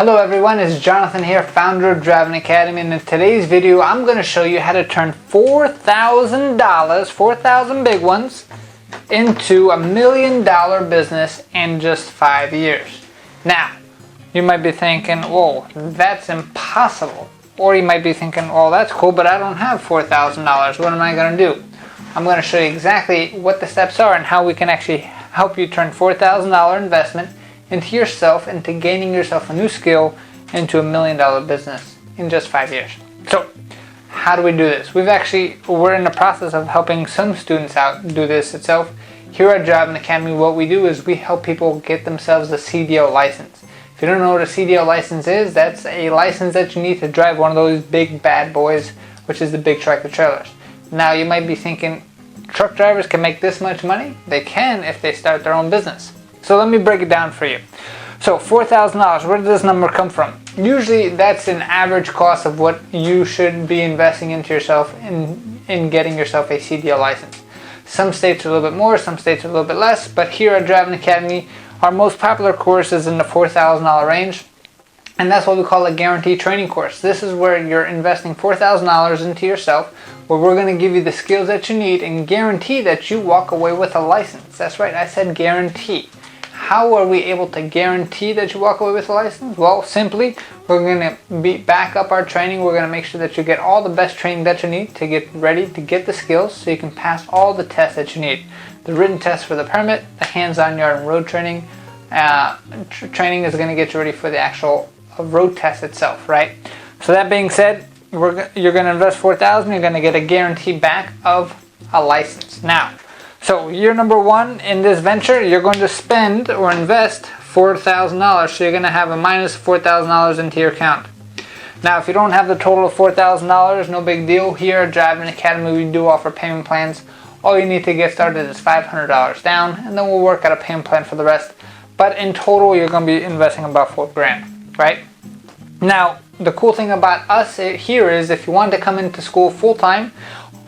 Hello everyone, it's Jonathan here, founder of Driving Academy, and in today's video I'm going to show you how to turn $4,000, 4,000 big ones, into $1 million business in just 5 years. Now, you might be thinking, whoa, that's impossible. Or you might be thinking, well, that's cool, but I don't have $4,000. What am I going to do? I'm going to show you exactly what the steps are and how we can actually help you turn $4,000 investment into yourself, into gaining yourself a new skill, into $1 million business in just 5 years. So, how do we do this? We're in the process of helping some students out do this itself. Here at Driving Academy, what we do is we help people get themselves a CDL license. If you don't know what a CDL license is, that's a license that you need to drive one of those big bad boys, which is the big tractor trailers. Now, you might be thinking, truck drivers can make this much money? They can if they start their own business. So let me break it down for you. So $4,000, where did this number come from? Usually that's an average cost of what you should be investing into yourself in getting yourself a CDL license. Some states are a little bit more, some states are a little bit less, but here at Driving Academy, our most popular course is in the $4,000 range, and that's what we call a guaranteed training course. This is where you're investing $4,000 into yourself, where we're going to give you the skills that you need and guarantee that you walk away with a license. That's right, I said guarantee. How are we able to guarantee that you walk away with a license? Well, simply, we're going to back up our training. We're going to make sure that you get all the best training that you need to get ready to get the skills so you can pass all the tests that you need. The written test for the permit, the hands-on yard and road training. Training is going to get you ready for the actual road test itself, right? So that being said, you're going to invest $4,000. You're going to get a guarantee back of a license. Now, so year number one in this venture, you're going to spend or invest $4,000. So you're going to have a minus $4,000 into your account. Now, if you don't have the total of $4,000, no big deal. Here at Driving Academy, we do offer payment plans. All you need to get started is $500 down, and then we'll work out a payment plan for the rest. But in total, you're going to be investing about $4,000, right? Now, the cool thing about us here is if you want to come into school full-time,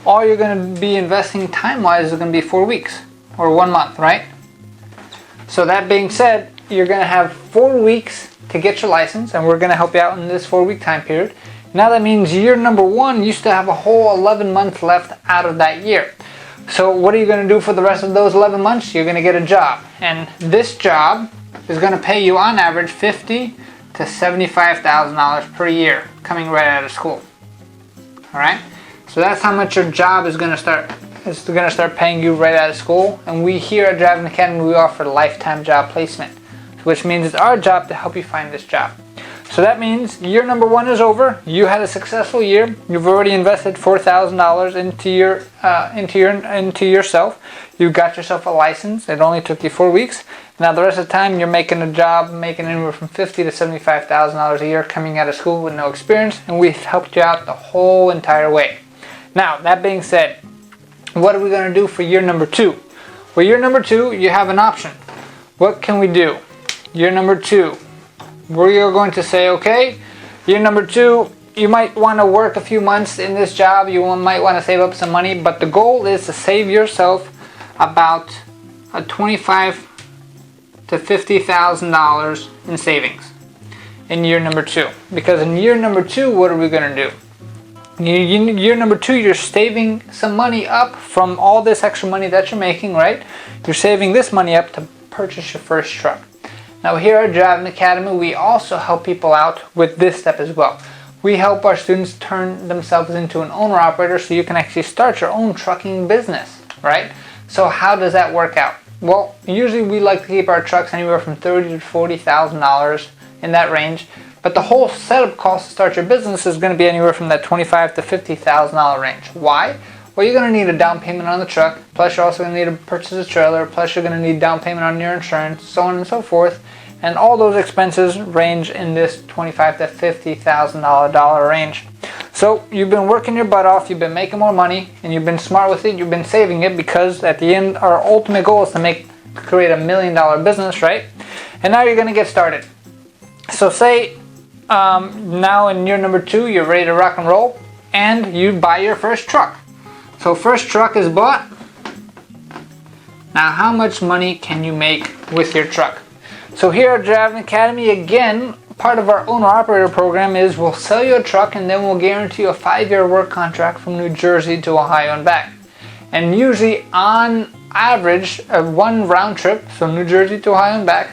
all you're going to be investing time-wise is going to be 4 weeks or 1 month, right? So that being said, you're going to have 4 weeks to get your license, and we're going to help you out in this 4-week time period. Now that means year number one, you still have a whole 11 months left out of that year. So what are you going to do for the rest of those 11 months? You're going to get a job, and this job is going to pay you on average $50,000 to $75,000 per year coming right out of school. All right? So that's how much your job is going to start. It's going to start paying you right out of school. And we here at Driving Academy, we offer lifetime job placement, which means it's our job to help you find this job. So that means year number one is over. You had a successful year. You've already invested $4,000 into yourself. You got yourself a license. It only took you 4 weeks. Now the rest of the time you're making a job, making anywhere from $50,000 to $75,000 a year coming out of school with no experience, and we've helped you out the whole entire way. Now, that being said, what are we going to do for year number two? Well, year number two, you have an option. What can we do? Year number two, we are going to say, okay, year number two, you might want to work a few months in this job. You might want to save up some money, but the goal is to save yourself about $25,000 to $50,000 in savings in year number two. Because in year number two, what are we going to do? Year number two, you're saving some money up from all this extra money that you're making, right? You're saving this money up to purchase your first truck. Now here at Driving Academy, we also help people out with this step as well. We help our students turn themselves into an owner-operator so you can actually start your own trucking business, right? So how does that work out? Well, usually we like to keep our trucks anywhere from $30,000 to $40,000 in that range. But the whole setup cost to start your business is going to be anywhere from that $25,000 to $50,000 range. Why? Well, you're going to need a down payment on the truck, plus you're also going to need to purchase a trailer, plus you're going to need down payment on your insurance, so on and so forth. And all those expenses range in this $25,000 to $50,000 range. So you've been working your butt off, you've been making more money, and you've been smart with it, you've been saving it, because at the end, our ultimate goal is to create $1 million business, right? And now you're going to get started. So say now in year number two, you're ready to rock and roll, and you buy your first truck. So first truck is bought. Now how much money can you make with your truck? So here at Driving Academy, again, part of our owner-operator program is we'll sell you a truck and then we'll guarantee you a 5-year work contract from New Jersey to Ohio and back. And usually on average, one round trip, so New Jersey to Ohio and back,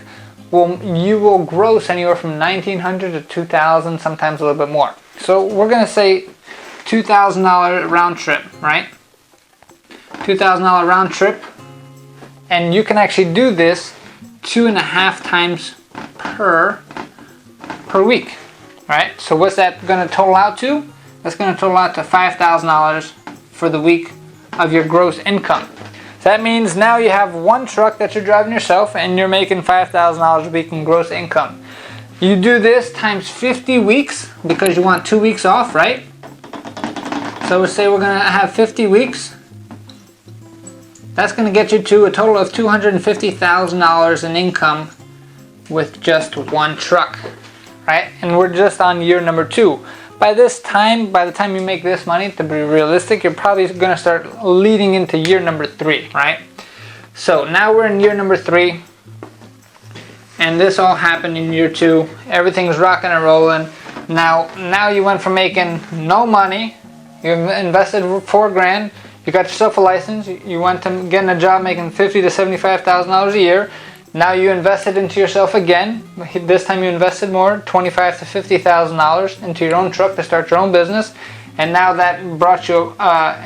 you will gross anywhere from $1,900 to $2,000, sometimes a little bit more. So we're going to say $2,000 round trip, right? $2,000 round trip, and you can actually do this 2.5 times per week, right? So what's that going to total out to? That's going to total out to $5,000 for the week of your gross income. So that means now you have one truck that you're driving yourself and you're making $5,000 a week in gross income. You do this times 50 weeks because you want 2 weeks off, right? So we'll say we're going to have 50 weeks. That's going to get you to a total of $250,000 in income with just one truck, right? And we're just on year number 2. By the time you make this money, to be realistic, you're probably going to start leading into year number 3, right? So now we're in year number 3, and this all happened in year 2. Everything's rocking and rolling. Now you went from making no money, you invested $4,000, you got yourself a license, you went to getting a job making $50,000 to $75,000 a year. Now you invested into yourself again. This time you invested more, $25,000 to $50,000 into your own truck to start your own business, and now that brought you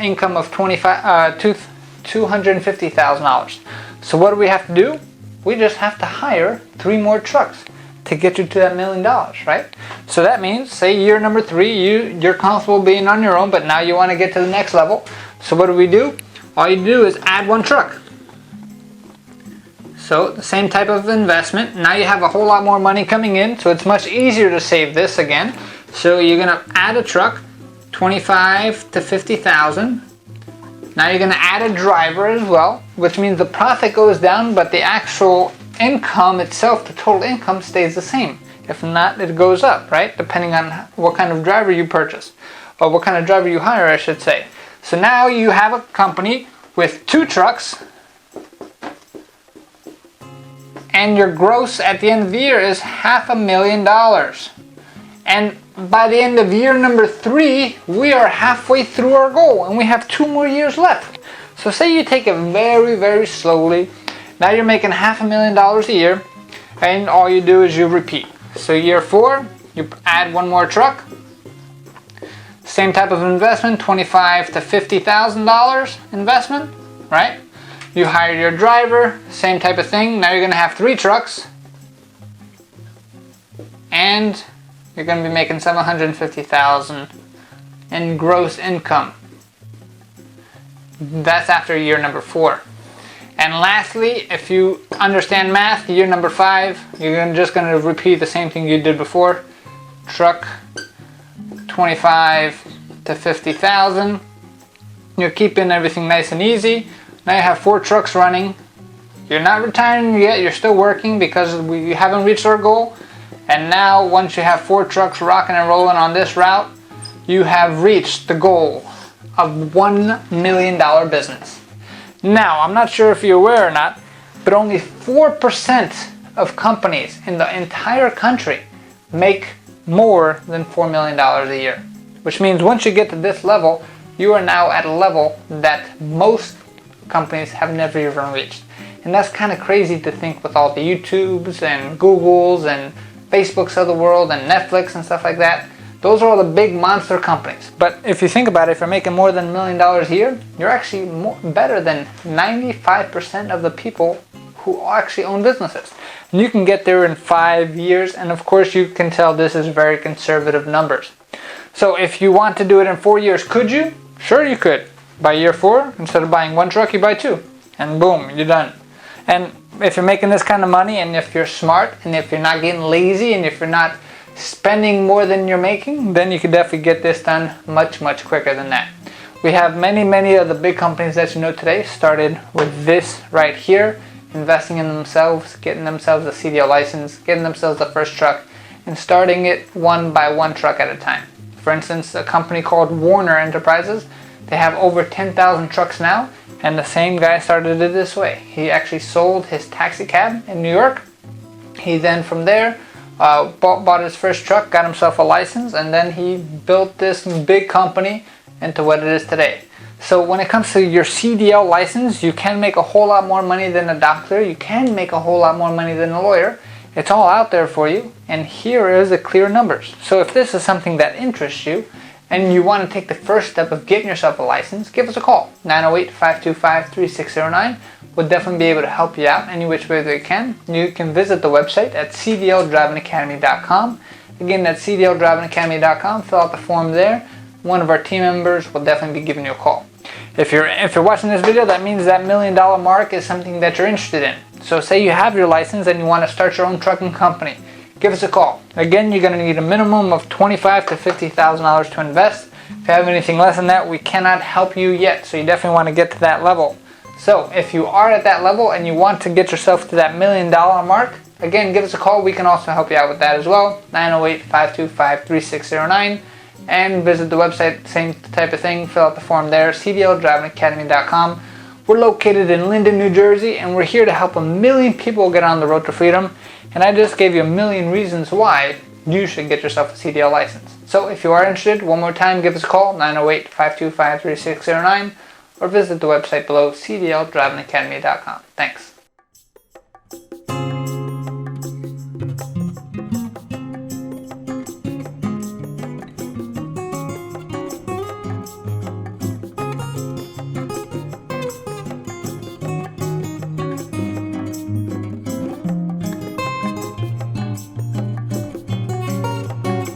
income of $250,000. So what do we have to do? We just have to hire 3 more trucks to get you to that $1 million, right? So that means, say year number 3, you're comfortable being on your own, but now you want to get to the next level. So what do? All you do is add 1 truck. So the same type of investment. Now you have a whole lot more money coming in, so it's much easier to save this again. So you're going to add a truck, $25,000 to $50,000. Now you're going to add a driver as well, which means the profit goes down, but the actual income itself, the total income, stays the same. If not, it goes up, right? Depending on what kind of driver you purchase, or what kind of driver you hire, I should say. So now you have a company with 2 trucks, and your gross at the end of the year is $500,000. And by the end of year number 3, we are halfway through our goal, and we have 2 more years left. So say you take it very, very slowly. Now you're making $500,000 a year, and all you do is you repeat. So year 4, you add 1 more truck. Same type of investment, $25,000 to $50,000 investment, right? You hire your driver, same type of thing. Now you're going to have 3 trucks, and you're going to be making $750,000 in gross income. That's after year number 4. And lastly, if you understand math, year number 5, you're just going to repeat the same thing you did before. Truck, $25,000 to $50,000. You're keeping everything nice and easy. Now you have 4 trucks running. You're not retiring yet, you're still working because we haven't reached our goal. And now once you have 4 trucks rocking and rolling on this route, you have reached the goal of $1 million business. Now, I'm not sure if you're aware or not, but only 4% of companies in the entire country make more than $4 million a year. Which means once you get to this level, you are now at a level that most companies have never even reached. And that's kind of crazy to think with all the YouTubes and Googles and Facebooks of the world and Netflix and stuff like that. Those are all the big monster companies. But if you think about it, if you're making more than $1 million a year, you're actually better than 95% of the people who actually own businesses. And you can get there in 5 years, and of course you can tell this is very conservative numbers. So if you want to do it in 4 years, could you? Sure you could. By year 4, instead of buying 1 truck, you buy 2. And boom, you're done. And if you're making this kind of money, and if you're smart, and if you're not getting lazy, and if you're not spending more than you're making, then you can definitely get this done much, much quicker than that. We have many of the big companies that you know today started with this right here, investing in themselves, getting themselves a CDL license, getting themselves the first truck, and starting it 1 by 1 truck at a time. For instance, a company called Warner Enterprises, they have over 10,000 trucks now, and the same guy started it this way. He actually sold his taxi cab in New York. He then from there bought his first truck, got himself a license, and then he built this big company into what it is today. So when it comes to your CDL license, you can make a whole lot more money than a doctor. You can make a whole lot more money than a lawyer. It's all out there for you, and here is the clear numbers. So if this is something that interests you, and you want to take the first step of getting yourself a license, give us a call, 908-525-3609. We'll definitely be able to help you out any which way that we can. You can visit the website at cdldrivingacademy.com. Again, that's cdldrivingacademy.com. Fill out the form there. One of our team members will definitely be giving you a call. If you're watching this video, that means that $1 million mark is something that you're interested in. So say you have your license and you want to start your own trucking company, give us a call. Again, you're going to need a minimum of $25,000 to $50,000 to invest. If you have anything less than that, we cannot help you yet. So you definitely want to get to that level. So if you are at that level and you want to get yourself to that $1 million mark, again, give us a call. We can also help you out with that as well. 908-525-3609. And visit the website, same type of thing. Fill out the form there, cdldrivingacademy.com. We're located in Linden, New Jersey, and we're here to help 1 million people get on the road to freedom. And I just gave you 1 million reasons why you should get yourself a CDL license. So if you are interested, one more time, give us a call, 908-525-3609, or visit the website below, cdldrivingacademy.com. Thanks.